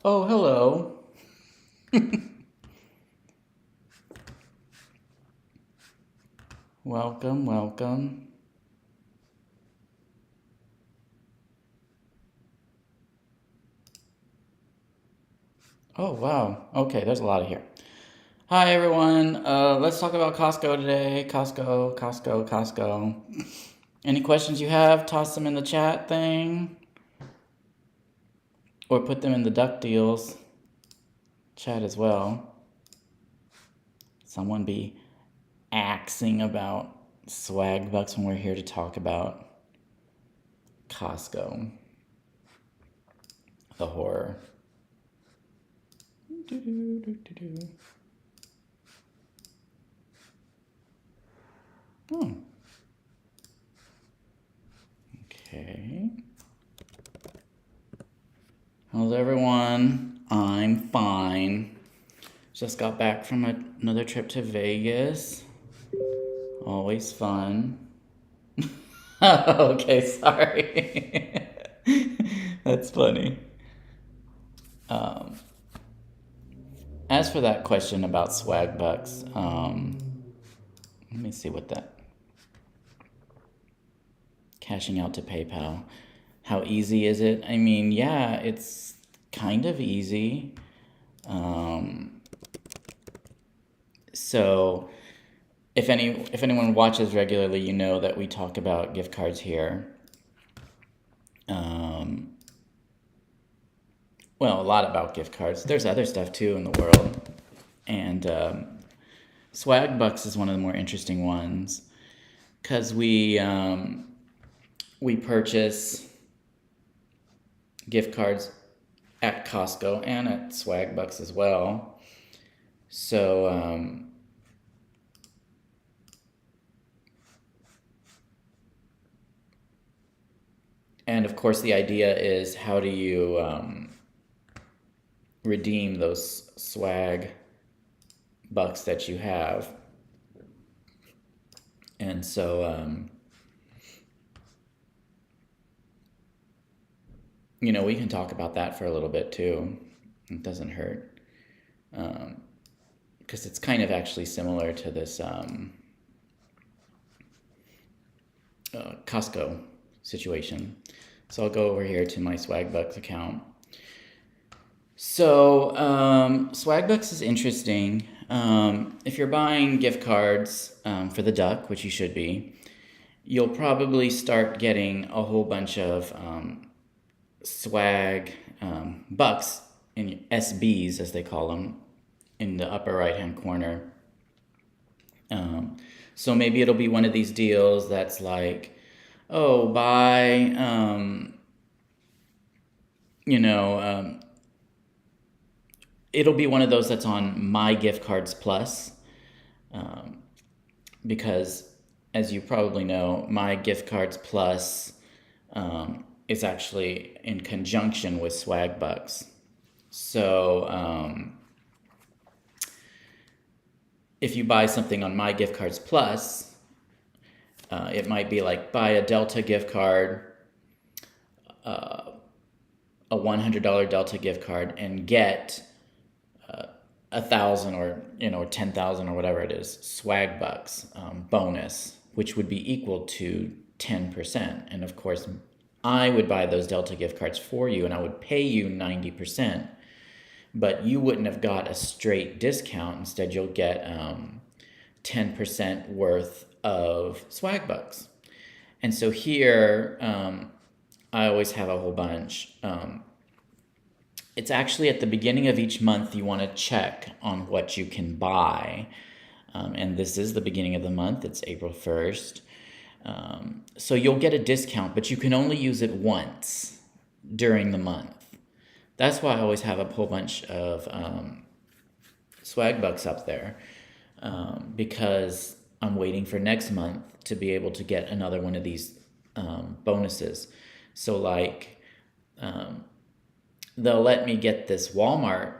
Oh, hello. Welcome, welcome. Oh, wow. Okay, there's a lot of here. Hi, everyone. Let's talk about Costco today. Costco, Costco, Costco. Any questions you have, toss them in the chat thing. Or put them in the DuckDeals chat as well. Someone be axing about swag bucks when we're here to talk about Costco. The horror. Oh. Okay. How's everyone? I'm fine. Just got back from another trip to Vegas. Always fun. Okay, sorry. That's funny. As for that question about swag bucks, let me see what that... Cashing out to PayPal. How easy is it? I mean, yeah, it's kind of easy. So if anyone watches regularly, you know that we talk about gift cards here. Well, a lot about gift cards. There's other stuff too in the world. And swag bucks is one of the more interesting ones because we purchase gift cards at Costco and at swag bucks as well. So and of course the idea is, how do you redeem those swag bucks that you have. And so, we can talk about that for a little bit too. It doesn't hurt. Because it's kind of actually similar to this Costco situation. So I'll go over here to my Swagbucks account. So Swagbucks is interesting. If you're buying gift cards for the Duck, which you should be, you'll probably start getting a whole bunch of swag bucks, in SBs as they call them, in the upper right hand corner. So maybe it'll be one of these deals that's like, oh, buy, it'll be one of those that's on My Gift Cards Plus, because as you probably know, My Gift Cards Plus is actually in conjunction with Swag Bucks. So if you buy something on My Gift Cards Plus, it might be like buy a Delta gift card, a $100 Delta gift card, and get 1,000 or 10,000 or whatever it is Swag Bucks bonus, which would be equal to 10%. And of course, I would buy those Delta gift cards for you, and I would pay you 90%. But you wouldn't have got a straight discount. Instead, you'll get 10% worth of Swag Bucks. And so here, I always have a whole bunch. It's actually at the beginning of each month you want to check on what you can buy. And this is the beginning of the month. It's April 1st. So you'll get a discount, but you can only use it once during the month. That's why I always have a whole bunch of Swag Bucks up there, because I'm waiting for next month to be able to get another one of these bonuses. So like, they'll let me get this Walmart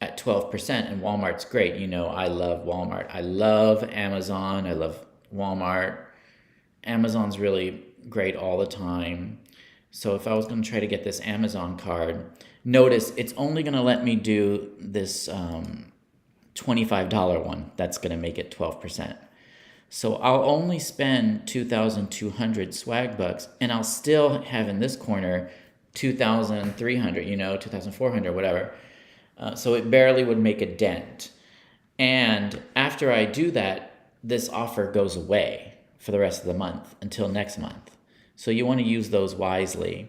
at 12%, and Walmart's great. I love Walmart. I love Amazon. I love Walmart. Amazon's really great all the time. So if I was going to try to get this Amazon card, notice it's only going to let me do this $25 one. That's going to make it 12%. So I'll only spend 2,200 Swag Bucks, and I'll still have in this corner 2,300, 2,400, whatever. So it barely would make a dent. And after I do that, this offer goes away for the rest of the month until next month. So you want to use those wisely.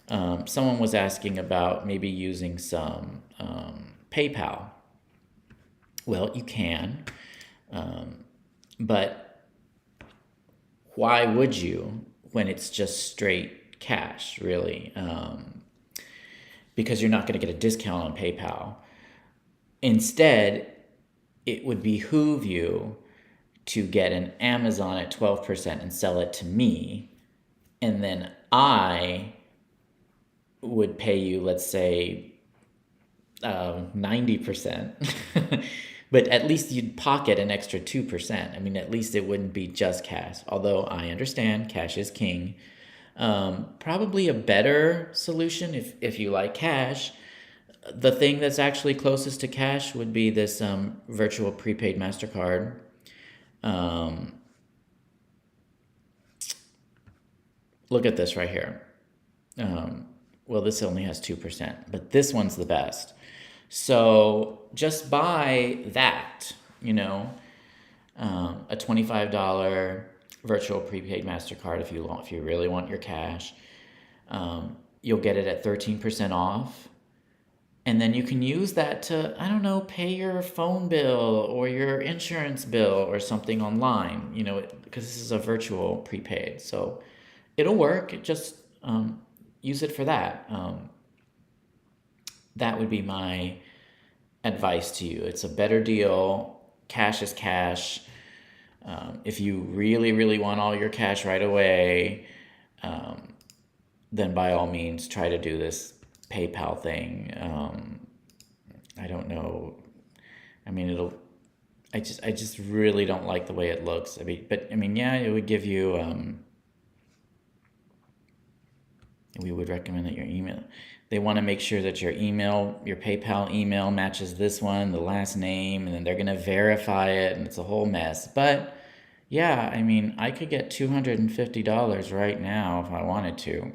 Someone was asking about maybe using some PayPal. Well, you can, but why would you when it's just straight cash, really? Because you're not going to get a discount on PayPal. Instead, it would behoove you to get an Amazon at 12% and sell it to me, and then I would pay you, let's say, 90%, but at least you'd pocket an extra 2%. I mean, at least it wouldn't be just cash, although I understand cash is king. Probably a better solution if you like cash. The thing that's actually closest to cash would be this virtual prepaid MasterCard. Look at this right here. Well, this only has 2%, but this one's the best. So just buy that, a $25 virtual prepaid MasterCard if you really want your cash. You'll get it at 13% off. And then you can use that to, I don't know, pay your phone bill or your insurance bill or something online, because this is a virtual prepaid. So it'll work. It just use it for that. That would be my advice to you. It's a better deal. Cash is cash. If you really, really want all your cash right away, then by all means try to do this PayPal thing. I don't know. I mean, I just really don't like the way it looks. But yeah, it would give you. We would recommend that your email. They want to make sure that your email, your PayPal email, matches this one, the last name, and then they're gonna verify it, and it's a whole mess. But yeah, I could get $250 right now if I wanted to,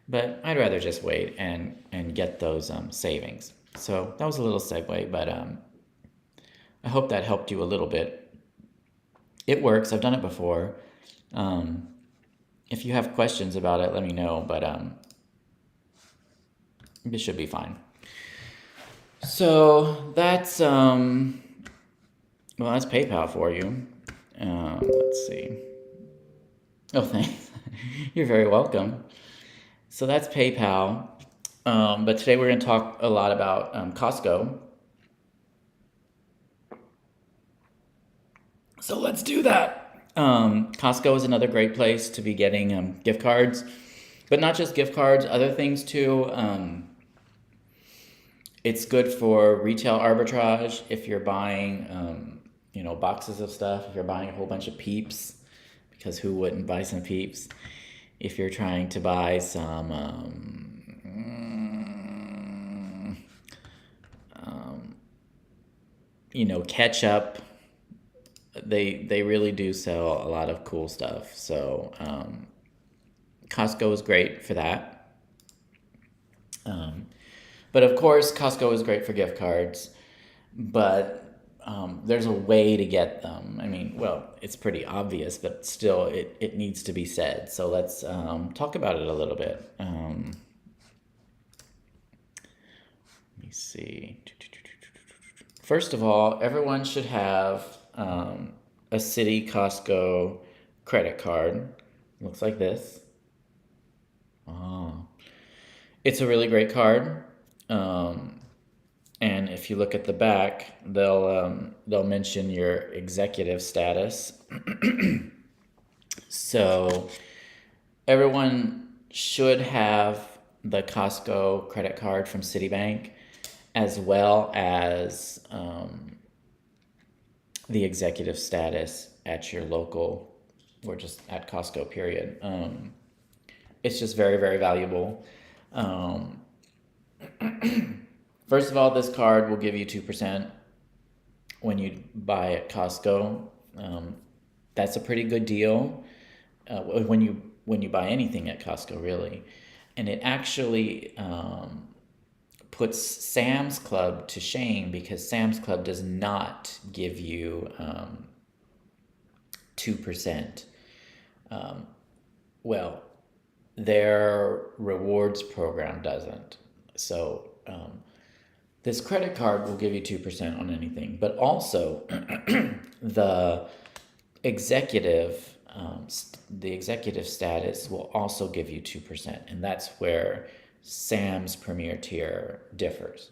but I'd rather just wait and get those savings. So that was a little segue, but I hope that helped you a little bit. It works. I've done it before. Um, if you have questions about it, let me know. But it should be fine. So that's PayPal for you. Let's see. Oh, thanks. You're very welcome. So that's PayPal. But today we're going to talk a lot about Costco. So let's do that. Costco is another great place to be getting gift cards, but not just gift cards, other things too. It's good for retail arbitrage if you're buying, boxes of stuff. If you're buying a whole bunch of Peeps, because who wouldn't buy some Peeps? If you're trying to buy some, ketchup, they really do sell a lot of cool stuff. So Costco is great for that. But of course, Costco is great for gift cards, but there's a way to get them. Well, it's pretty obvious, but still, it needs to be said. So let's talk about it a little bit. Let me see. First of all, everyone should have a City Costco credit card. Looks like this. Oh. It's a really great card. And if you look at the back, they'll mention your executive status. So everyone should have the Costco credit card from Citibank, as well as the executive status at your local, or just at Costco, period. It's just very, very valuable. First of all, this card will give you 2% when you buy at Costco. That's a pretty good deal when you buy anything at Costco, really. And it actually puts Sam's Club to shame, because Sam's Club does not give you 2%. Well, their rewards program doesn't. So this credit card will give you 2% on anything, but also the executive the executive status will also give you 2%, and that's where Sam's Premier Tier differs.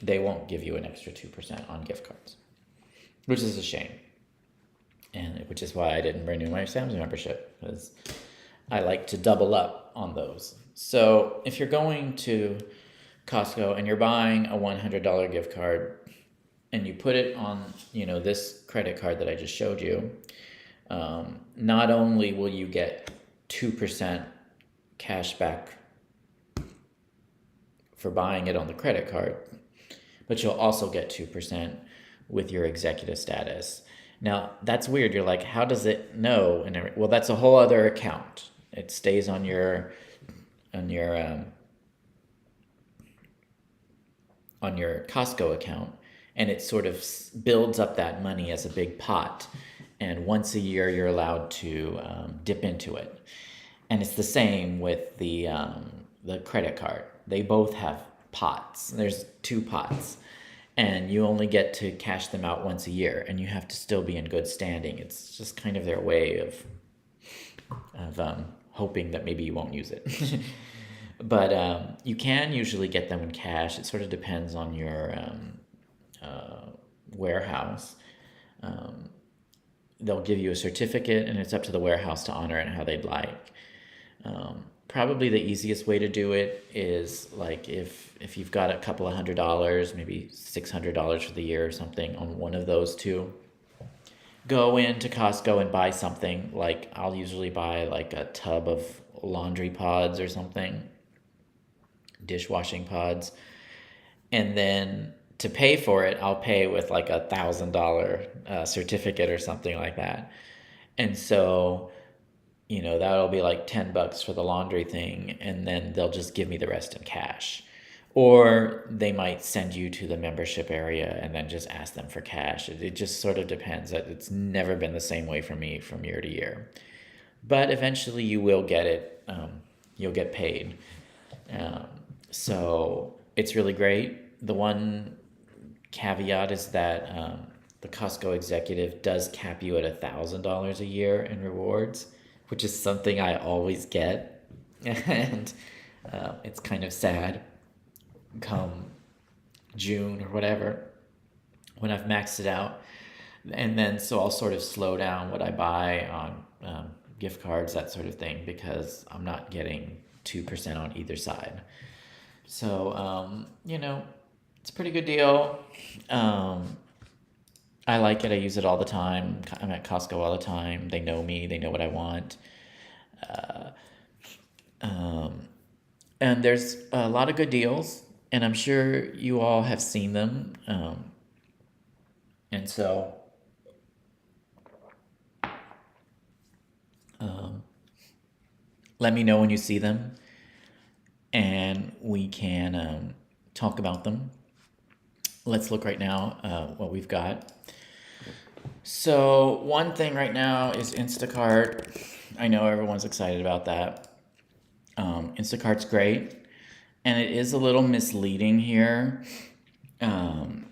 They won't give you an extra 2% on gift cards, which is a shame, and which is why I didn't renew my Sam's membership, because I like to double up on those. So if you're going to Costco and you're buying a $100 gift card and you put it on, this credit card that I just showed you, not only will you get 2% cash back for buying it on the credit card, but you'll also get 2% with your executive status. Now, that's weird. You're like, how does it know? Well, that's a whole other account. It stays on your Costco account, and it sort of builds up that money as a big pot. And once a year, you're allowed to dip into it. And it's the same with the credit card. They both have pots. There's 2 pots, and you only get to cash them out once a year, and you have to still be in good standing. It's just kind of their way of hoping that maybe you won't use it. But you can usually get them in cash. It sort of depends on your warehouse. They'll give you a certificate, and it's up to the warehouse to honor it how they'd like. probably the easiest way to do it is like if you've got a couple of $100, maybe $600 for the year or something on one of those two, go into Costco and buy something. Like I'll usually buy like a tub of laundry pods or something, dishwashing pods, and then to pay for it, I'll pay with like $1,000 certificate or something like that. And so, that'll be like $10 for the laundry thing, and then they'll just give me the rest in cash. Or they might send you to the membership area and then just ask them for cash. It just sort of depends. It's never been the same way for me from year to year. But eventually you will get it. You'll get paid. Um, so it's really great. The one caveat is that the Costco executive does cap you at $1,000 a year in rewards, which is something I always get, and it's kind of sad. Come June or whatever, when I've maxed it out, and then so I'll sort of slow down what I buy on gift cards, that sort of thing, because I'm not getting 2% on either side. So it's a pretty good deal. Um, I like it. I use it all the time. I'm at Costco all the time. They know me. They know what I want. Um, and there's a lot of good deals, and I'm sure you all have seen them. And so um, let me know when you see them, and we can talk about them. Let's look right now what we've got. So one thing right now is Instacart. I know everyone's excited about that. Instacart's great, and it is a little misleading here. Um,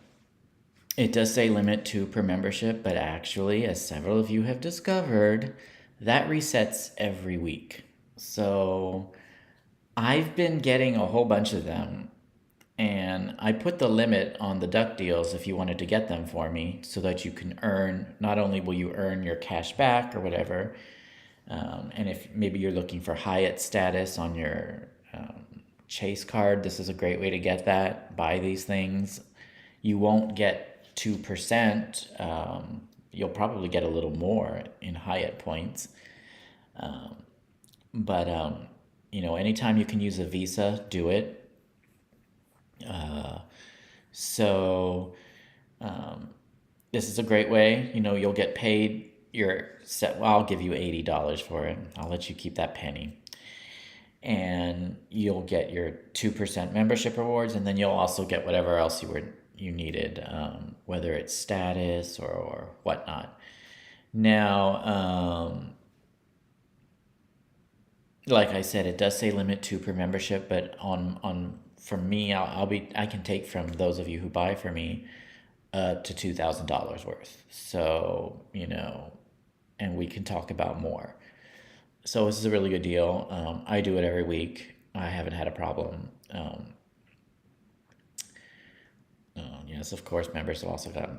it does say limit 2 per membership, but actually, as several of you have discovered, that resets every week. So I've been getting a whole bunch of them, and I put the limit on the DuckDeals if you wanted to get them for me, so that you can earn, not only will you earn your cash back or whatever, and if maybe you're looking for Hyatt status on your Chase card, this is a great way to get that. Buy these things. You won't get 2%. You'll probably get a little more in Hyatt points. Um, but anytime you can use a Visa, do it. Uh, so um, this is a great way. You'll get paid your set. Well, I'll give you $80 for it. I'll let you keep that penny. And you'll get your 2% membership rewards, and then you'll also get whatever else you needed, whether it's status or whatnot. Now, like I said, it does say limit 2 per membership, but on for me, I can take from those of you who buy for me to $2,000 worth. So and we can talk about more. So this is a really good deal. I do it every week. I haven't had a problem. Yes, of course, members have also got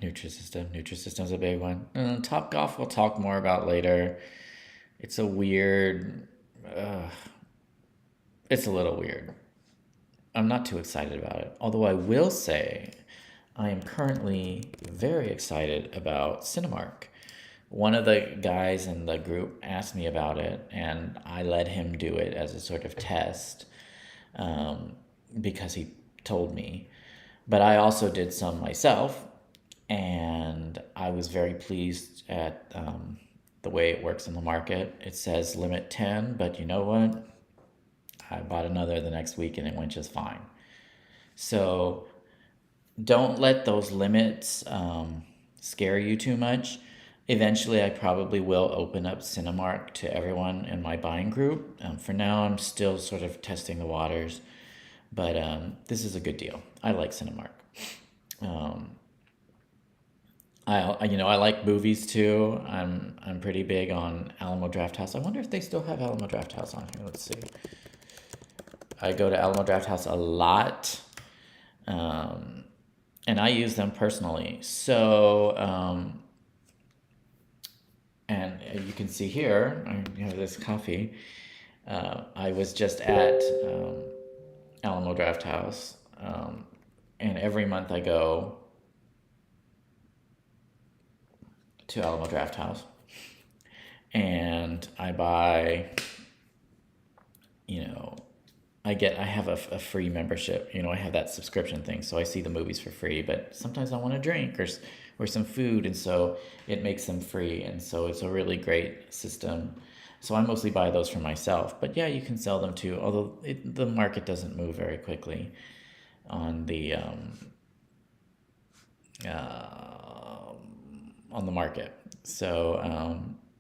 Nutrisystem. Nutrisystem's a big one. Top Golf we'll talk more about later. It's a weird. It's a little weird. I'm not too excited about it. Although I will say, I am currently very excited about Cinemark. One of the guys in the group asked me about it, and I let him do it as a sort of test, because he told me. But I also did some myself, and I was very pleased at the way it works in the market. It says limit 10, but you know what? I bought another the next week, and it went just fine. So don't let those limits scare you too much. Eventually, I probably will open up Cinemark to everyone in my buying group. For now, I'm still sort of testing the waters, but this is a good deal. I like Cinemark. Um, I like movies too. I'm pretty big on Alamo Drafthouse. I wonder if they still have Alamo Drafthouse on here. Let's see. I go to Alamo Drafthouse a lot, and I use them personally. So. And you can see here, I have this coffee. I was just at Alamo Draft House, and every month I go to Alamo Draft House, and I buy, you know, I have a free membership. I have that subscription thing, so I see the movies for free. But sometimes I want a drink or some food, and so it makes them free, and so it's a really great system. So I mostly buy those for myself. But yeah, you can sell them too. Although the market doesn't move very quickly on uh, on the market. So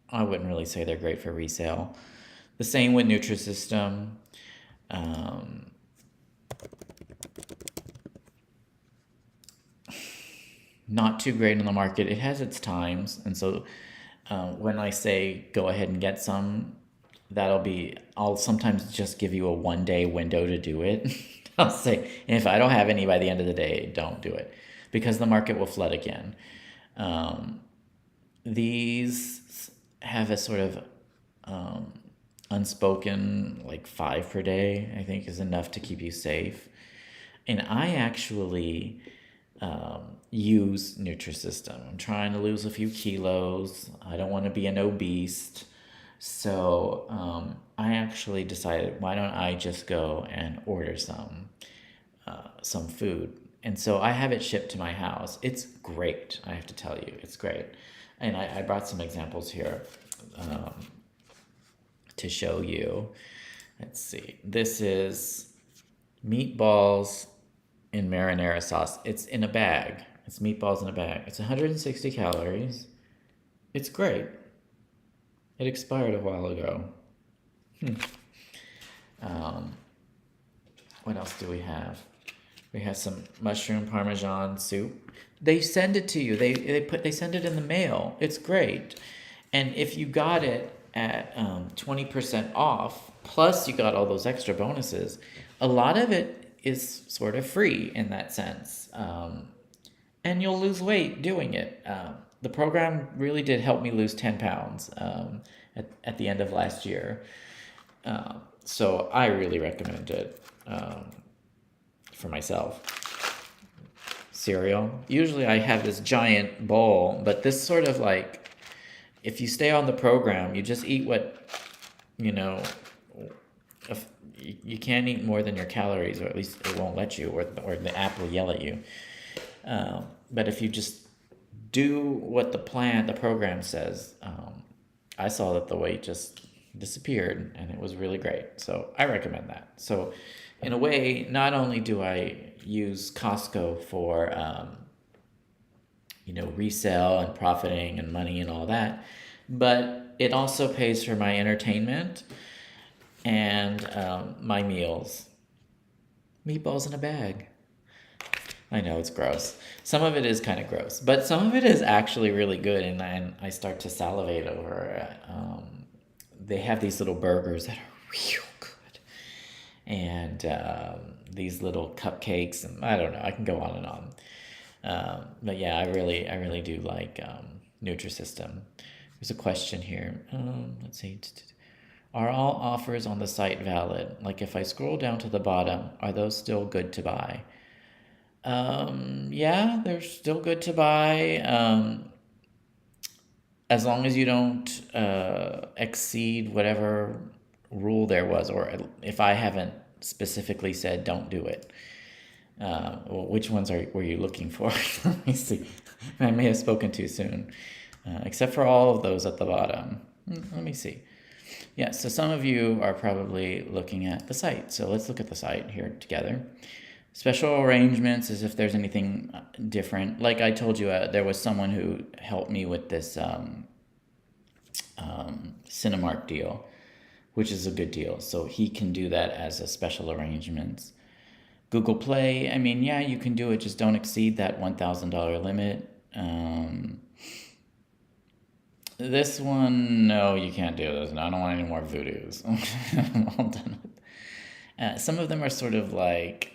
I wouldn't really say they're great for resale. The same with Nutrisystem. Um, Not too great on the market. It has its times, and so when I say go ahead and get some, I'll sometimes just give you a 1 day window to do it. I'll say, if I don't have any by the end of the day, don't do it, because the market will flood again. Um, these have a sort of um, unspoken, like 5 per day, I think is enough to keep you safe. And I actually use Nutrisystem. I'm trying to lose a few kilos. I don't want to be an obese. So I actually decided, why don't I just go and order some food? And so I have it shipped to my house. It's great, I have to tell you. It's great. And I brought some examples here um, to show you. Let's see. This is meatballs in marinara sauce. It's in a bag. It's meatballs in a bag. It's 160 calories. It's great. It expired a while ago. Um, what else do we have? We have some mushroom parmesan soup. They send it to you. They send it in the mail. It's great. And if you got it at 20% off, plus you got all those extra bonuses, a lot of it is sort of free in that sense. And you'll lose weight doing it. The program really did help me lose 10 pounds at the end of last year. So I really recommend it for myself. Cereal. Usually I have this giant bowl, but this sort of like, if you stay on the program, you just eat what, you know, if you can't eat more than your calories, or at least it won't let you, or the app will yell at you. But if you just do what the program says, I saw that the weight just disappeared, and it was really great. So I recommend that. So in a way, not only do I use Costco for resale and profiting and money and all that, but it also pays for my entertainment and my meals. Meatballs in a bag. I know it's gross. Some of it is kind of gross, but some of it is actually really good, and I start to salivate over it. They have these little burgers that are real good, and these little cupcakes, and I don't know. I can go on and on. But yeah, I really do like Nutrisystem. There's a question here. Let's see. Are all offers on the site valid? Like if I scroll down to the bottom, are those still good to buy? Yeah, they're still good to buy. As long as you don't exceed whatever rule there was, or if I haven't specifically said don't do it. Well, which ones were you looking for? Let me see. I may have spoken too soon, except for all of those at the bottom. Let me see. Yeah, so some of you are probably looking at the site. So let's look at the site here together. Special arrangements is if there's anything different. Like I told you, there was someone who helped me with this Cinemark deal, which is a good deal. So he can do that as a special arrangements. Google Play, I mean, yeah, you can do it. Just don't exceed that $1,000 limit. This one, no, you can't do this. No, I don't want any more voodoos. I'm all done with. Some of them are sort of like,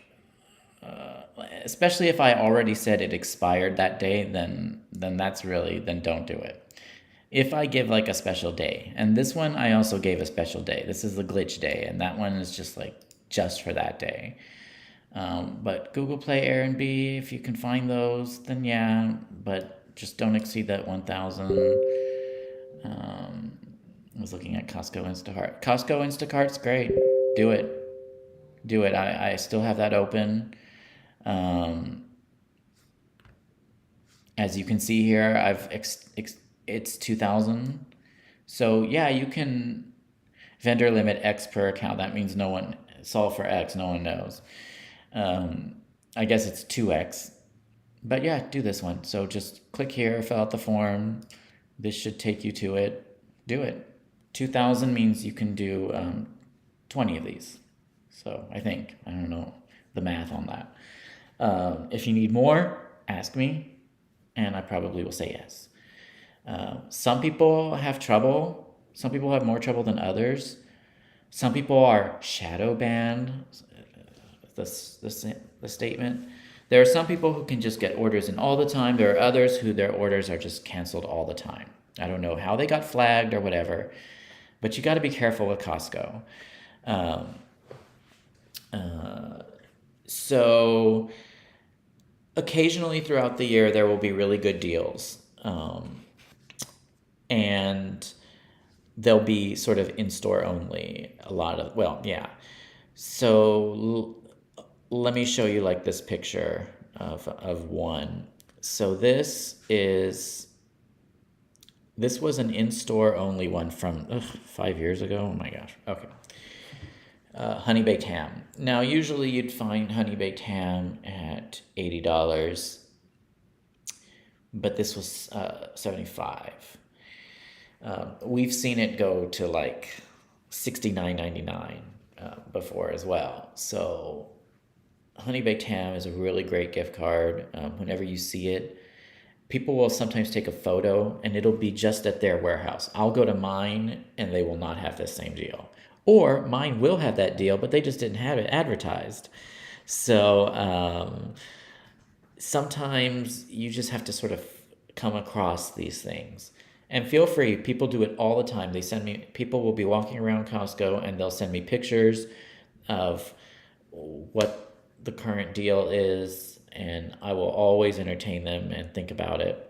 especially if I already said it expired that day, then don't do it. if I give like a special day, and this one I also gave a special day. This is the glitch day, and that one is just like just for that day. But Google Play Airbnb, if you can find those, then yeah, but just don't exceed that 1,000. I was looking at Costco Instacart. Costco Instacart's great. Do it. Do it. I still have that open. Um, as you can see here, it's 2,000. So yeah, you can vendor limit X per account. That means no one solve for X. No one knows. I guess it's 2X. But yeah, do this one. So just click here, fill out the form. This should take you to it. Do it. 2,000 means you can do 20 of these. So I think, I don't know the math on that. If you need more, ask me, and I probably will say yes. Some people have trouble. Some people have more trouble than others. Some people are shadow banned, the statement. There are some people who can just get orders in all the time. There are others who their orders are just canceled all the time. I don't know how they got flagged or whatever, but you got to be careful with Costco. So occasionally throughout the year, there will be really good deals. And they'll be sort of in-store only. Well, yeah. So let me show you like this picture of one. So this was an in-store only one from 5 years ago. Oh my gosh. Okay. Honey baked ham. Now, usually you'd find honey baked ham at $80, but this was $75. We've seen it go to like $69.99 before as well. So honey baked ham is a really great gift card. Whenever you see it, people will sometimes take a photo and it'll be just at their warehouse. I'll go to mine and they will not have the same deal. Or mine will have that deal, but they just didn't have it advertised. So sometimes you just have to sort of come across these things. And feel free, people do it all the time. People will be walking around Costco and they'll send me pictures of what the current deal is, and I will always entertain them and think about it.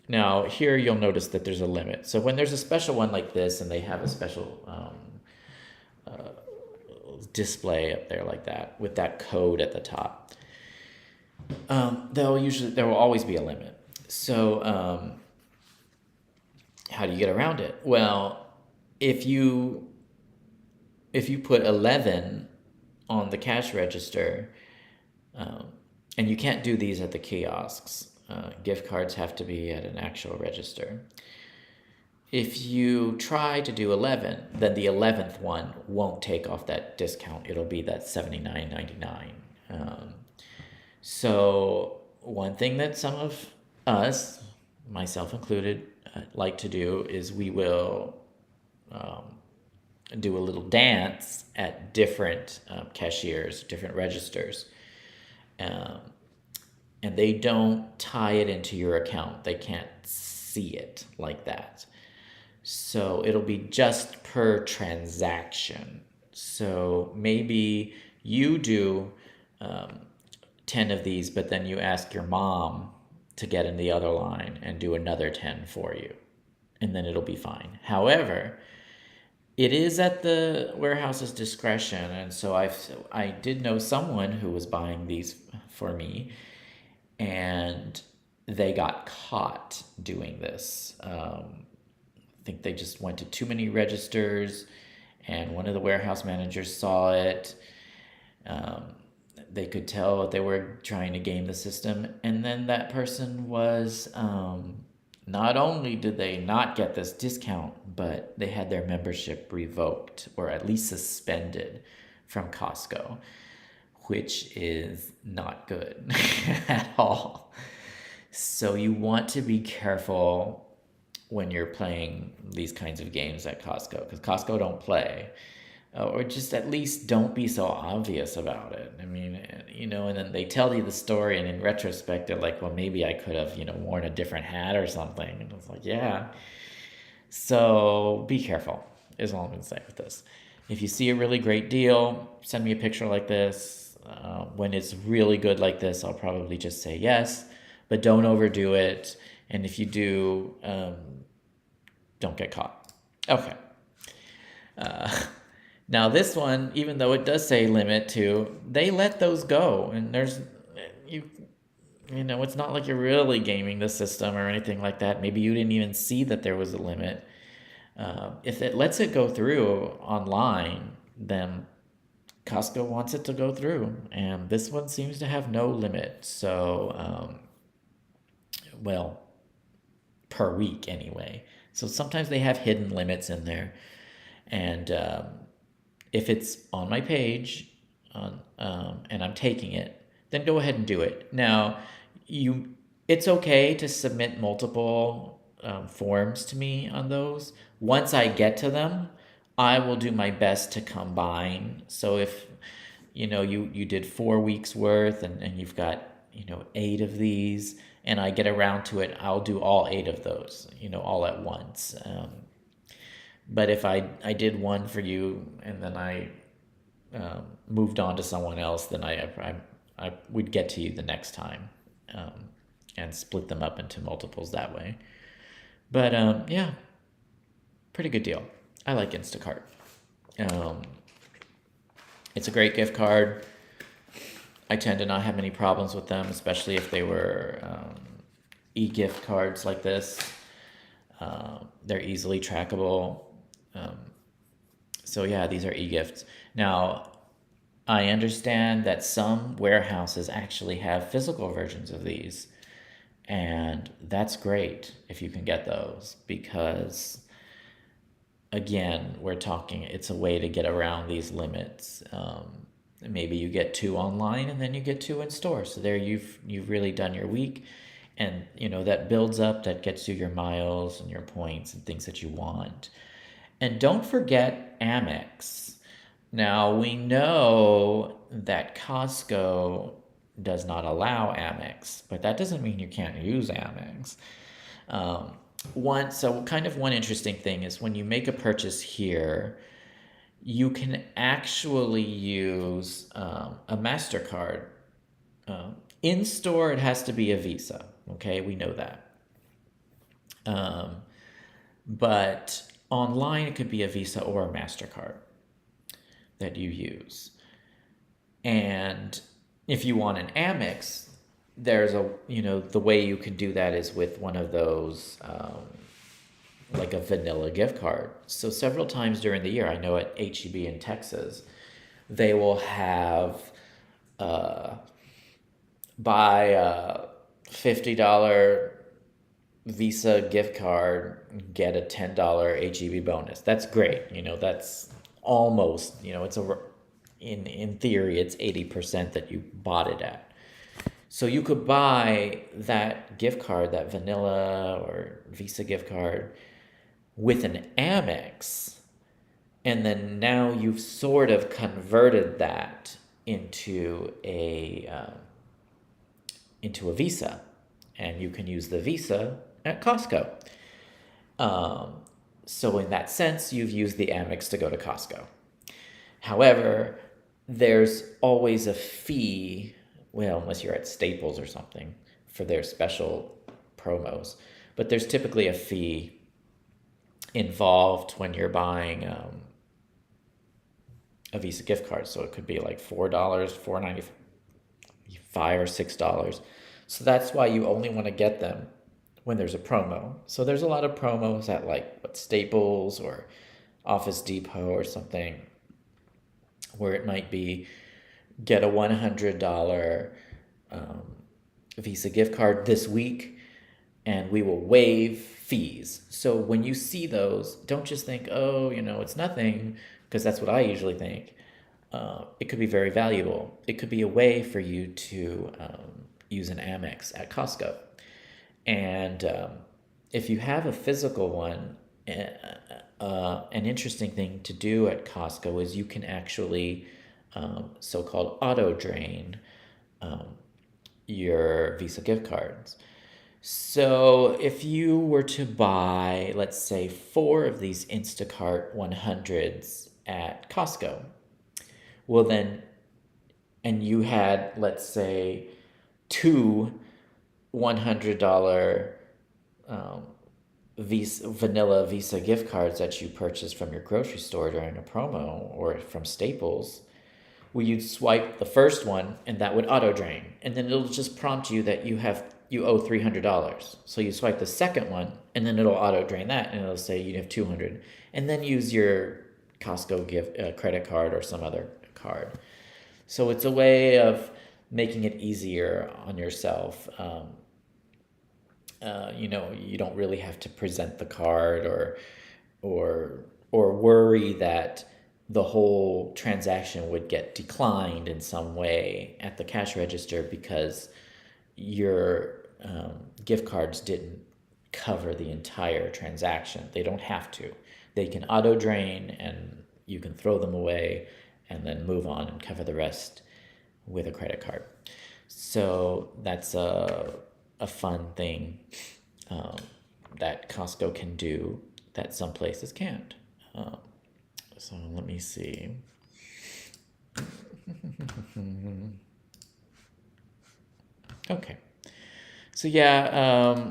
Now, here you'll notice that there's a limit. So when there's a special one like this and they have a special display up there like that with that code at the top, there will always be a limit. So how do you get around it? Well, if you put 11 on the cash register, and you can't do these at the kiosks. Gift cards have to be at an actual register. If you try to do 11, then the 11th one won't take off that discount. It'll be that $79.99. So one thing that some of us, myself included, like to do is we will do a little dance at different cashiers, different registers. And they don't tie it into your account. They can't see it like that. So it'll be just per transaction. So maybe you do 10 of these, but then you ask your mom to get in the other line and do another 10 for you. And then it'll be fine. However, it is at the warehouse's discretion. And so I did know someone who was buying these for me, and they got caught doing this. I think they just went to too many registers, and one of the warehouse managers saw it. They could tell that they were trying to game the system, and then that person was, not only did they not get this discount, but they had their membership revoked or at least suspended from Costco, which is not good at all. So you want to be careful when you're playing these kinds of games at Costco, because Costco don't play. or just at least don't be so obvious about it. I mean, and then they tell you the story, and in retrospect, they're like, well, maybe I could have, worn a different hat or something. And it's like, yeah. So be careful, is all I'm going to say with this. If you see a really great deal, send me a picture like this. When it's really good like this, I'll probably just say yes, but don't overdo it. And if you do, don't get caught. Okay. Now this one, even though it does say limit to, they let those go, and it's not like you're really gaming the system or anything like that. Maybe you didn't even see that there was a limit. If it lets it go through online, then Costco wants it to go through, and this one seems to have no limit. So, well, per week anyway. So sometimes they have hidden limits in there, and if it's on my page, and I'm taking it, then go ahead and do it. Now, it's okay to submit multiple forms to me on those. Once I get to them, I will do my best to combine. So if you did 4 weeks worth, and you've got 8 of these, and I get around to it, I'll do all 8 of those, all at once. But if I did one for you and then I moved on to someone else, then I would get to you the next time, and split them up into multiples that way. But yeah, pretty good deal. I like Instacart. It's a great gift card. I tend to not have any problems with them, especially if they were e-gift cards like this. They're easily trackable. So yeah, these are e-gifts. Now, I understand that some warehouses actually have physical versions of these, and that's great if you can get those, because again, we're talking, it's a way to get around these limits. Maybe you get 2 online and then you get 2 in store. So there you've really done your week, and that builds up, that gets you your miles and your points and things that you want. And don't forget Amex. Now, we know that Costco does not allow Amex, but that doesn't mean you can't use Amex. One interesting thing is when you make a purchase here, you can actually use a MasterCard. In store, it has to be a Visa. Okay, we know that. But online, it could be a Visa or a MasterCard that you use. And if you want an Amex, there's the way you can do that is with one of those, like a vanilla gift card. So several times during the year, I know at H-E-B in Texas, they will have buy a $50 Visa gift card, get a $10 H-E-B bonus. That's great. That's almost, in theory, it's 80% that you bought it at. So you could buy that gift card, that vanilla or Visa gift card, with an Amex, and then now you've sort of converted that into a Visa, and you can use the Visa at Costco. So in that sense, you've used the Amex to go to Costco. However, there's always a fee, well, unless you're at Staples or something, for their special promos. But there's typically a fee involved when you're buying a Visa gift card. So it could be like $4, $4.95, or $6. So that's why you only want to get them when there's a promo. So there's a lot of promos at Staples or Office Depot or something, where it might be get a $100 Visa gift card this week, and we will waive fees. So when you see those, don't just think, oh, it's nothing, because that's what I usually think. It could be very valuable. It could be a way for you to use an Amex at Costco. And if you have a physical one, an interesting thing to do at Costco is you can actually so-called auto drain your Visa gift cards. So if you were to buy, let's say, 4 of these Instacart 100s at Costco, well then, and you had, let's say, two $100 vanilla Visa gift cards that you purchased from your grocery store during a promo or from Staples, where you'd swipe the first one and that would auto drain, and then it'll just prompt you that you owe $300. So you swipe the second one and then it'll auto drain that, and it'll say you have 200, and then use your Costco gift credit card or some other card. So it's a way of making it easier on yourself. You don't really have to present the card or worry that the whole transaction would get declined in some way at the cash register because your gift cards didn't cover the entire transaction. They don't have to. They can auto drain and you can throw them away and then move on and cover the rest with a credit card. So that's a fun thing that Costco can do that some places can't. So let me see. Okay. So yeah,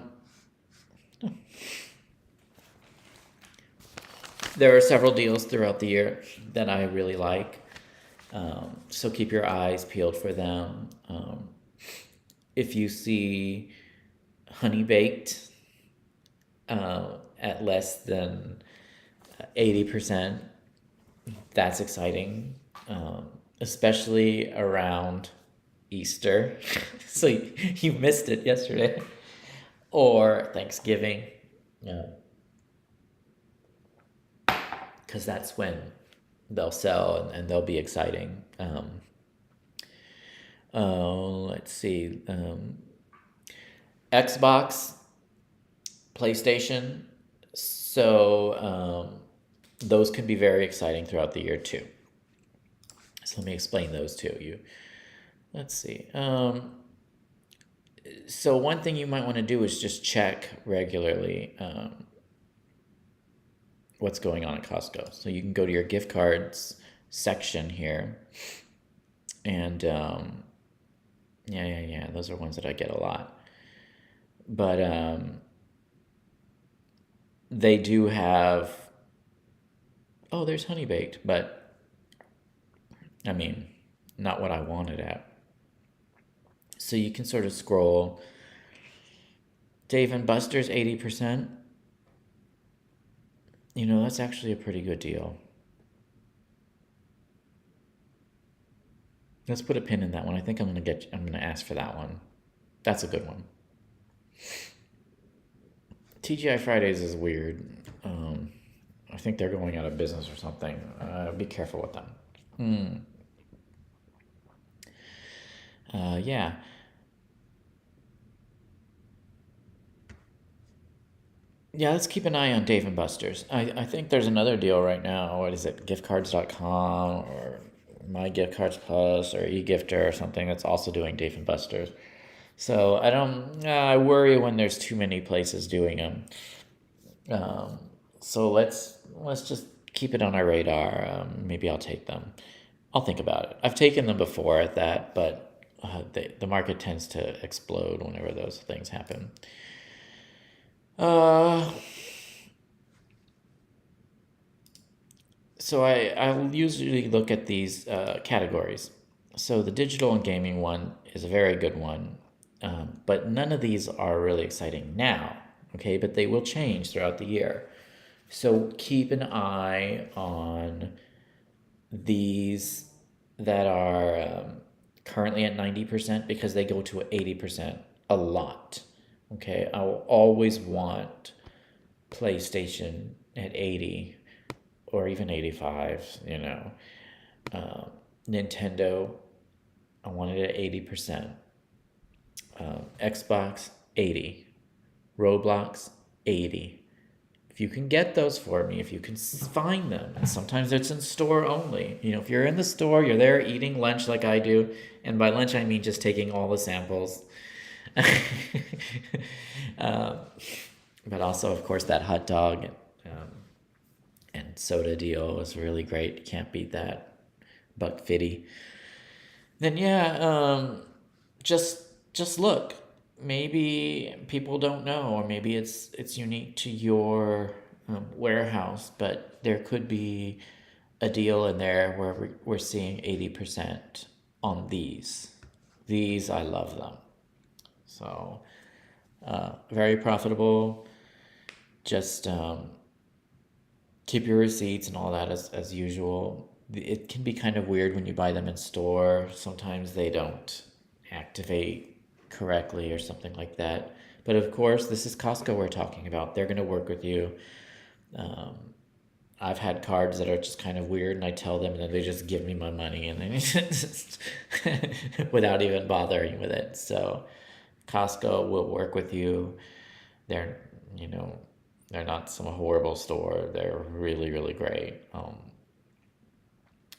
there are several deals throughout the year that I really like. So keep your eyes peeled for them. If you see honey baked at less than 80%, that's exciting, especially around Easter. So you missed it yesterday, or Thanksgiving, because that's when they'll sell and they'll be exciting. Let's see, Xbox, PlayStation. So those can be very exciting throughout the year too. So let me explain those to you. Let's see. So one thing you might want to do is just check regularly what's going on at Costco. So you can go to your gift cards section here, and yeah, those are ones that I get a lot. But they do have, oh, there's honey baked, but I mean, not what I wanted at. So you can sort of scroll. Dave and Buster's 80%. That's actually a pretty good deal. Let's put a pin in that one. I think I'm gonna ask for that one. That's a good one. TGI Fridays is weird. I think they're going out of business or something. Be careful with them. Yeah. Yeah, let's keep an eye on Dave and Buster's. I think there's another deal right now. What is it? Giftcards.com or My Gift Cards Plus or eGifter or something that's also doing Dave and Buster's. So I worry when there's too many places doing them. So let's just keep it on our radar. Maybe I'll take them. I'll think about it. I've taken them before at that, but the market tends to explode whenever those things happen. So I'll usually look at these categories. So the digital and gaming one is a very good one, but none of these are really exciting now, okay? But they will change throughout the year. So keep an eye on these that are currently at 90% because they go to 80% a lot. Okay, I will always want PlayStation at 80 or even 85, Nintendo, I want it at 80%. Xbox, 80. Roblox, 80. if you can get those for me, if you can find them, and sometimes it's in store only. If you're in the store, you're there eating lunch like I do, and by lunch I mean just taking all the samples. um, but also, of course, that hot dog and soda deal was really great. You can't beat that. $1.50. Then yeah, just look. Maybe people don't know, or maybe it's unique to your warehouse, but there could be a deal in there where we're seeing 80% on these. These, I love them. So, very profitable. Just keep your receipts and all that as usual. It can be kind of weird when you buy them in store. Sometimes they don't activate correctly or something like that. But of course, this is Costco we're talking about. They're going to work with you. I've had cards that are just kind of weird, and I tell them, and then they just give me my money, and then just without even bothering with it. So Costco will work with you. They're, you know, they're not some horrible store. They're really, really great.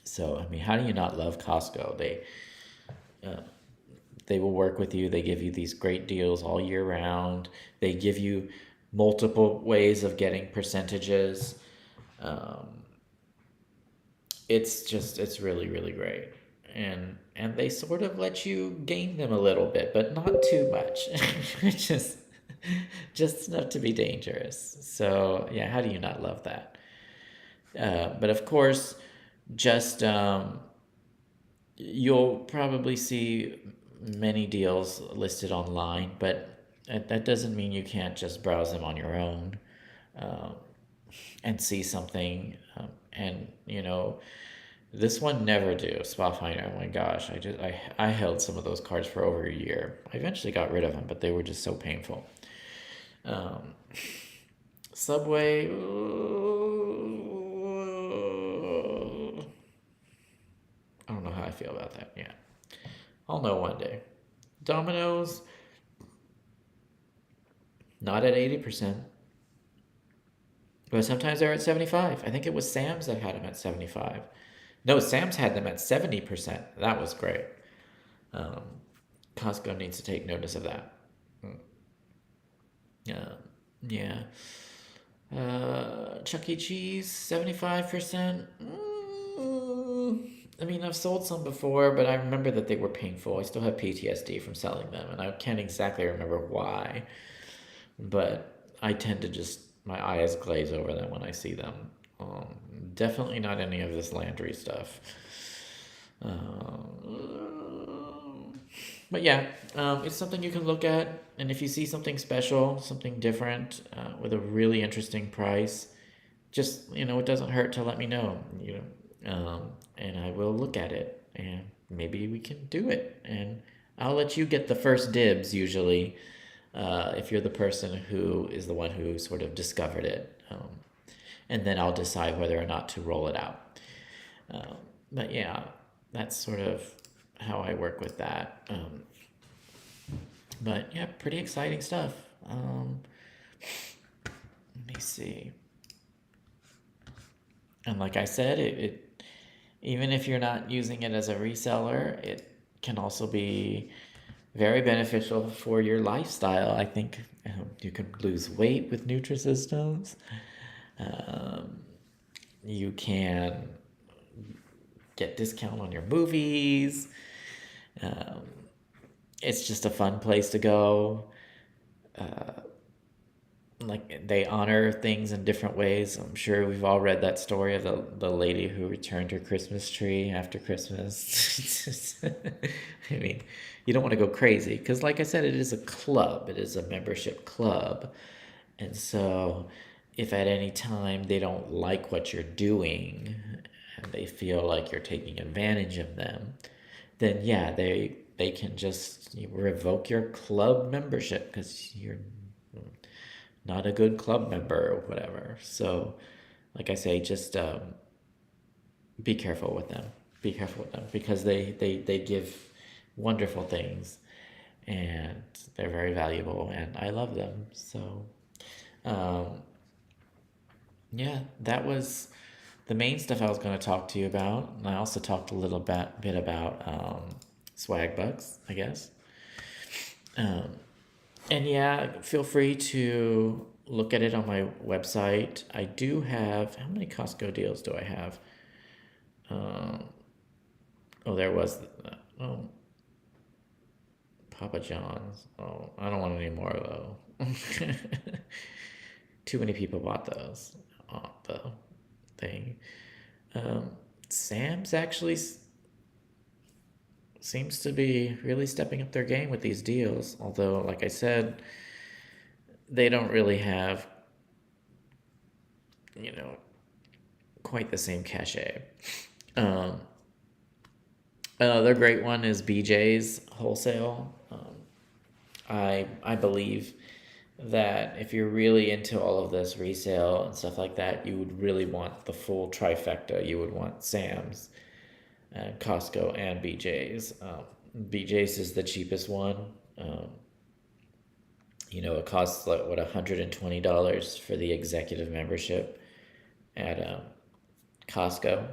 So I mean, how do you not love Costco? Uh, they will work with you. They give you these great deals all year round. They give you multiple ways of getting percentages. Um, it's really, really great. And they sort of let you game them a little bit, but not too much. just just enough to be dangerous. So yeah, how do you not love that? But of course, just you'll probably see many deals listed online, but that doesn't mean you can't just browse them on your own um, and see something. And this one never do Spa Finder. Oh my gosh, I held some of those cards for over a year. I eventually got rid of them, but they were just so painful. Um, Subway. I don't know how I feel about that. Yeah, I'll know one day. Domino's, not at 80%, but sometimes they're at 75. I think it was Sam's that had them at 75. No, Sam's had them at 70%. That was great. Um, Costco needs to take notice of that. Uh, yeah. Chuck E. Cheese, 75%. I mean, I've sold some before, but I remember that they were painful. I still have PTSD from selling them, and I can't exactly remember why. But I tend to just, my eyes glaze over them when I see them. Um, Definitely not any of this Landry stuff. But yeah, it's something you can look at, and if you see something special, something different, with a really interesting price, just it doesn't hurt to let me know. And I will look at it, and maybe we can do it. And I'll let you get the first dibs usually, if you're the person who is the one who sort of discovered it, and then I'll decide whether or not to roll it out. But yeah, that's sort of how I work with that. But yeah, pretty exciting stuff. Let me see. And like I said, it even if you're not using it as a reseller, it can also be very beneficial for your lifestyle. I think you can lose weight with Nutrisystems. Um, you can get discount on your movies. Um, it's just a fun place to go. Like, they honor things in different ways. I'm sure we've all read that story of the lady who returned her Christmas tree after Christmas. I mean, you don't want to go crazy because, like I said, it is a club. It is a membership club. And so if at any time they don't like what you're doing and they feel like you're taking advantage of them, then yeah, they can just revoke your club membership because you're not a good club member or whatever. So, like I say, just be careful with them. Be careful with them because they give wonderful things and they're very valuable and I love them. So, um, Yeah, that was the main stuff I was going to talk to you about. And I also talked a little bit about swag bucks, I guess. Um, and yeah, feel free to look at it on my website. I do have, how many Costco deals do I have? Um, oh, there was, oh, Papa John's. Oh, I don't want any more though. Too many people bought those. The thing. Um, Sam's actually seems to be really stepping up their game with these deals. Although, like I said, they don't really have, you know, quite the same cachet. Um, Another great one is BJ's Wholesale. I believe that if you're really into all of this resale and stuff like that, you would really want the full trifecta. You would want Sam's, and Costco, and BJ's. BJ's is the cheapest one. Um, it costs like what $120 for the executive membership at Costco.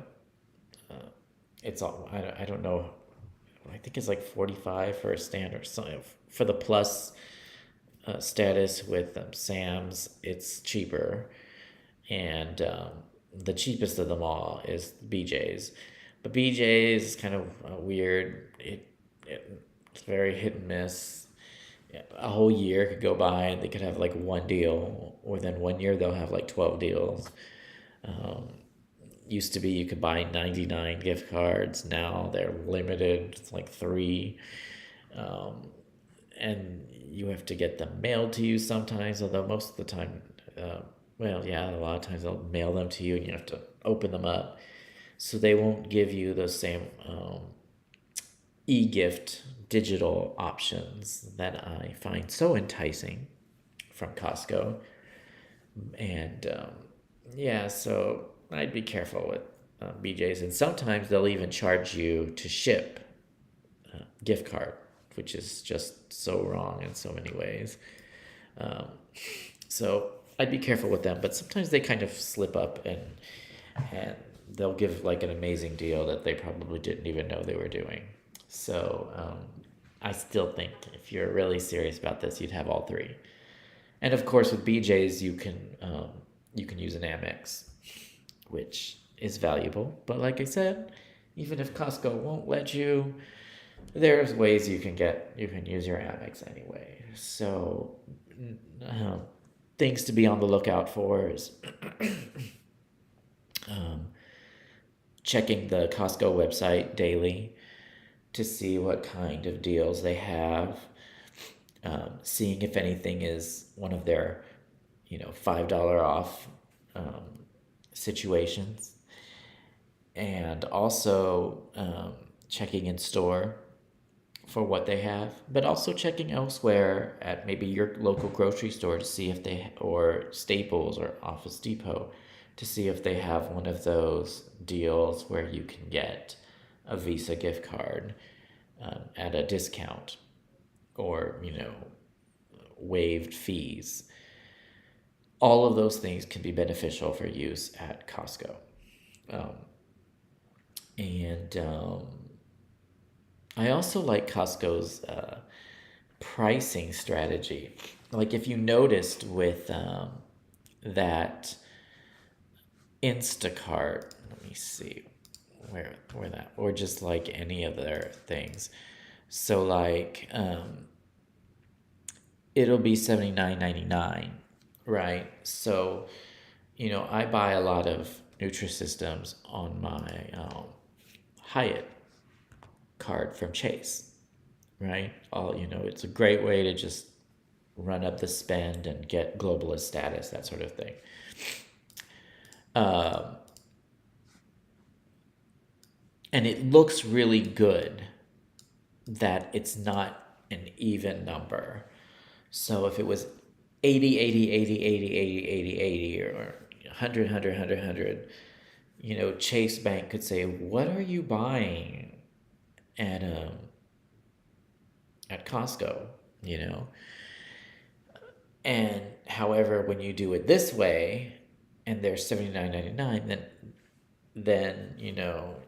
Uh, it's all I don't know. I think it's like 45 for a standard. So for the plus status with Sam's, it's cheaper, and the cheapest of them all is BJ's. But BJ's is kind of weird. It's very hit and miss. A whole year could go by and they could have like one deal, or then one year they'll have like 12 deals. Um, Used to be you could buy 99 gift cards. Now they're limited. It's like three. Um, and you have to get them mailed to you sometimes, although most of the time, well, yeah, a lot of times they'll mail them to you and you have to open them up. So they won't give you the same e-gift digital options that I find so enticing from Costco. And yeah, so I'd be careful with BJ's. And sometimes they'll even charge you to ship gift card, which is just so wrong in so many ways. Um, so I'd be careful with them, but sometimes they kind of slip up and they'll give like an amazing deal that they probably didn't even know they were doing. So I still think if you're really serious about this, you'd have all three. And of course, with BJ's, you can use an Amex, which is valuable. But like I said, even if Costco won't let you, there's ways you can use your Amex anyway. So um, things to be on the lookout for is um, checking the Costco website daily to see what kind of deals they have, seeing if anything is one of their, $5 off um, situations, and also checking in store for what they have, but also checking elsewhere at maybe your local grocery store to see if they, or Staples or Office Depot, to see if they have one of those deals where you can get a Visa gift card at a discount, or, waived fees. All of those things can be beneficial for use at Costco. Um, and I also like Costco's pricing strategy. Like if you noticed with that Instacart, let me see where that, or just like any of their things. So like it'll be $79.99, right? So I buy a lot of Nutrisystems on my Hyatt card from Chase, right? It's a great way to just run up the spend and get globalist status, that sort of thing. Um, and it looks really good that it's not an even number. So if it was 80, 80, 80, 80, 80, 80, 80, or 100, 100, 100, 100, Chase Bank could say, what are you buying at Costco, you know? And however, when you do it this way, and they're $79.99, then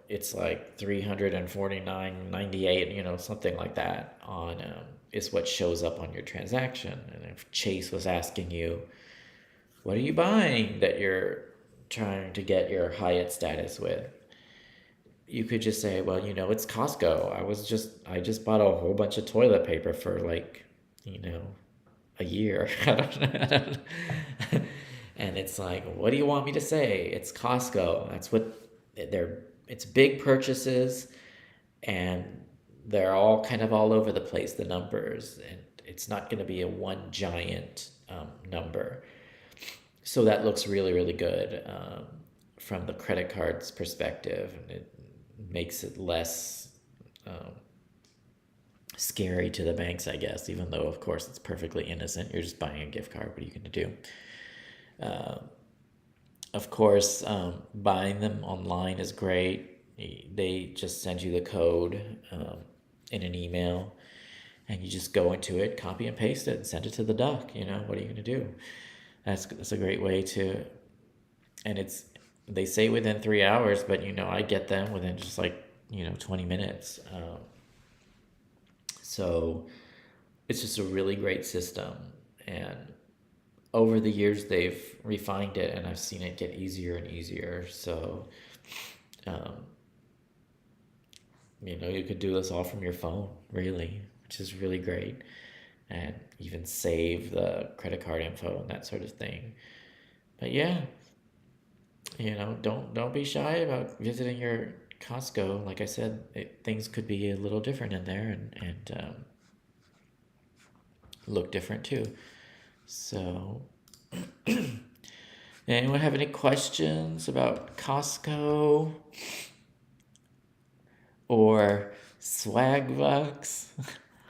it's like 349.98, something like that on is what shows up on your transaction. And if Chase was asking you, what are you buying that you're trying to get your Hyatt status with, you could just say, well, it's Costco. I just bought a whole bunch of toilet paper for like, you know, a year. I don't know. And it's like, what do you want me to say? It's Costco. That's what it's big purchases, and they're all kind of all over the place, the numbers, and it's not going to be a one giant number. So that looks really, really good from the credit card's perspective, and it makes it less scary to the banks, I guess, even though, of course, it's perfectly innocent. You're just buying a gift card. What are you going to do? Of course, buying them online is great. They just send you the code in an email, and you just go into it, copy and paste it, and send it to the duck. What are you going to do? That's a great way to, and they say within 3 hours, but I get them within just like 20 minutes. So it's just a really great system, and over the years they've refined it, and I've seen it get easier and easier. So you could do this all from your phone, really, which is really great, and even save the credit card info and that sort of thing. But yeah, don't be shy about visiting your Costco. Like I said, things could be a little different in there, and look different too. So, anyone have any questions about Costco or swag bucks?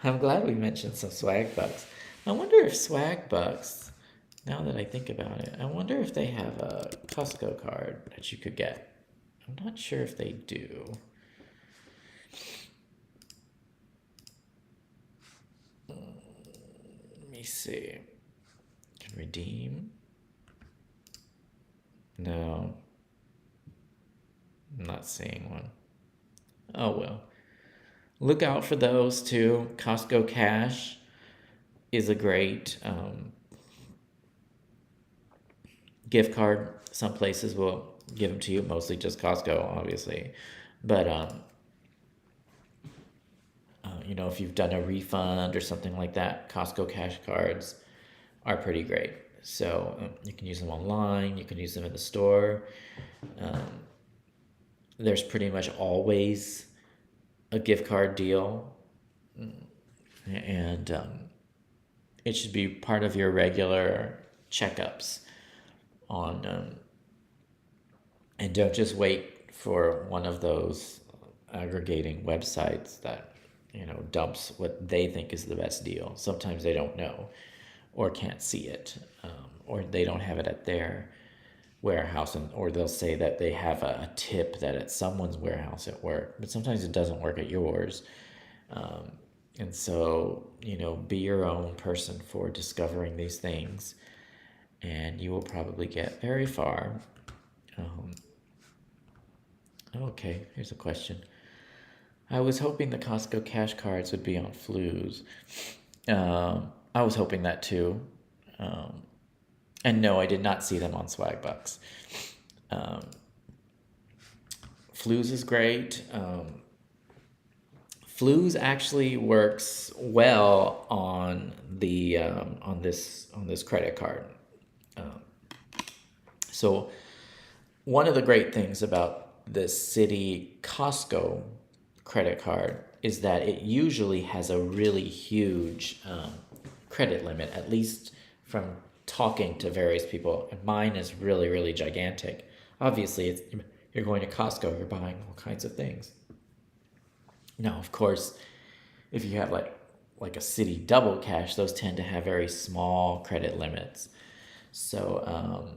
I'm glad we mentioned some swag bucks. I wonder if swag bucks, now that I think about it, I wonder if they have a Costco card that you could get. I'm not sure if they do. Let me see. Can redeem? No. I'm not seeing one. Oh well. Look out for those too. Costco Cash is a great gift card. Some places will give them to you, mostly just Costco, obviously. But if you've done a refund or something like that, Costco Cash cards are pretty great. So you can use them online. You can use them in the store. There's pretty much always a gift card deal, and it should be part of your regular checkups on and don't just wait for one of those aggregating websites that dumps what they think is the best deal. Sometimes they don't know or can't see it, or they don't have it at their warehouse, or they'll say that they have a tip that at someone's warehouse at work, but sometimes it doesn't work at yours. And so be your own person for discovering these things, and you will probably get very far. Okay, here's a question. I was hoping the Costco cash cards would be on Flues. I was hoping that too. And no, I did not see them on Swagbucks. Flues is great. Flues actually works well on the on this credit card. So one of the great things about the City Costco credit card is that it usually has a really huge credit limit, at least from talking to various people. And mine is really, really gigantic. Obviously, you're going to Costco, you're buying all kinds of things. Now, of course, if you have like a City Double Cash, those tend to have very small credit limits. So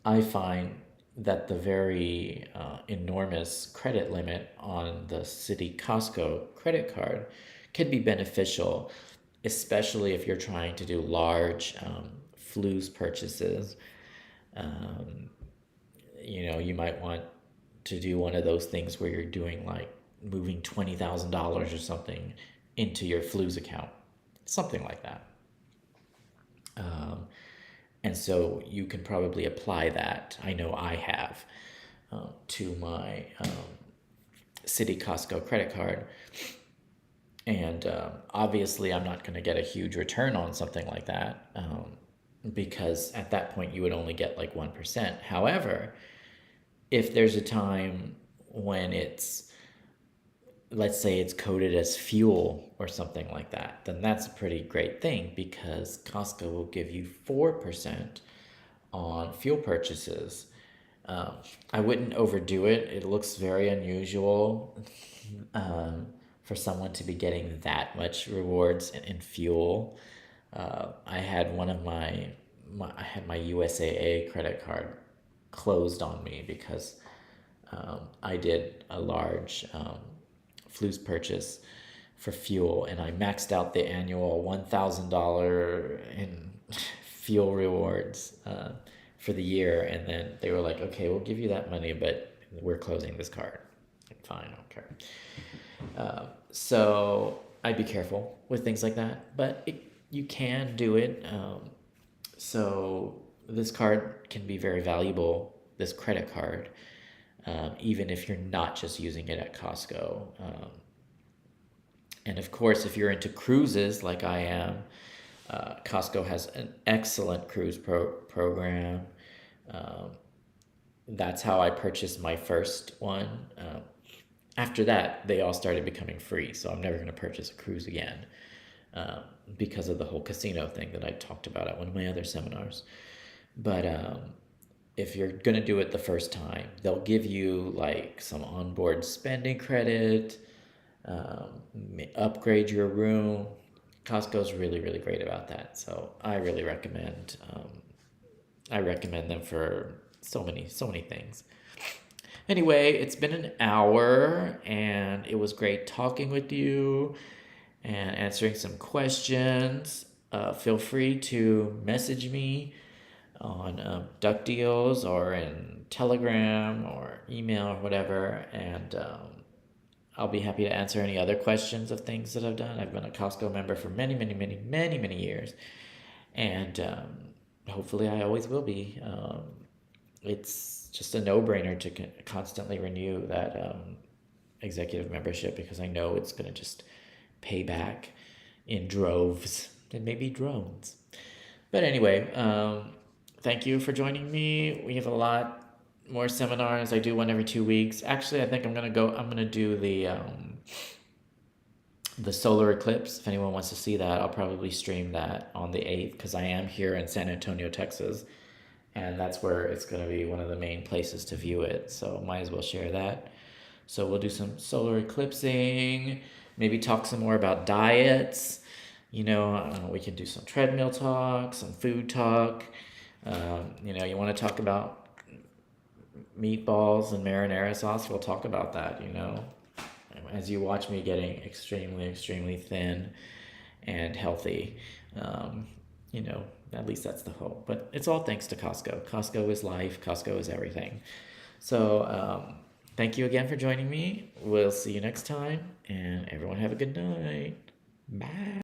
I find that the very enormous credit limit on the City Costco credit card can be beneficial, especially if you're trying to do large Flues purchases. you might want to do one of those things where you're doing like moving $20,000 or something into your Flu's account, something like that. Um, and so you can probably apply that. I know I have to my City Costco credit card. And obviously, I'm not going to get a huge return on something like that because at that point you would only get like 1%. However, if there's a time when let's say it's coded as fuel or something like that, then that's a pretty great thing because Costco will give you 4% on fuel purchases. Um, I wouldn't overdo it. It looks very unusual for someone to be getting that much rewards in fuel. I had I had my USAA credit card closed on me because I did a large Flu's purchase for fuel, and I maxed out the annual $1,000 in fuel rewards for the year, and then they were like, "Okay, we'll give you that money, but we're closing this card." Like, fine, I don't care. So I'd be careful with things like that, but you can do it. So this card can be very valuable, this credit card, even if you're not just using it at Costco. And of course, if you're into cruises like I am, Costco has an excellent cruise program. That's how I purchased my first one. After that, they all started becoming free, so I'm never going to purchase a cruise again because of the whole casino thing that I talked about at one of my other seminars. But if you're going to do it the first time, they'll give you like some onboard spending credit, upgrade your room. Costco's really, really great about that, so I really recommend. I recommend them for so many things. Anyway, it's been an hour, and it was great talking with you and answering some questions. Feel free to message me on DuckDeals or in Telegram or email or whatever, and I'll be happy to answer any other questions of things that I've done. I've been a Costco member for many years, and hopefully I always will be. It's just a no-brainer to constantly renew that executive membership because I know it's going to just pay back in droves and maybe drones. But anyway, thank you for joining me. We have a lot more seminars. I do one every 2 weeks. Actually, I think I'm gonna do the solar eclipse. If anyone wants to see that, I'll probably stream that on the 8th because I am here in San Antonio, Texas. And that's where it's going to be one of the main places to view it. So might as well share that. So we'll do some solar eclipsing, maybe talk some more about diets. We can do some treadmill talk, some food talk. You want to talk about meatballs and marinara sauce, we'll talk about that, as you watch me getting extremely thin and healthy. At least that's the hope. But it's all thanks to Costco. Costco is life. Costco is everything. So thank you again for joining me. We'll see you next time. And everyone have a good night. Bye.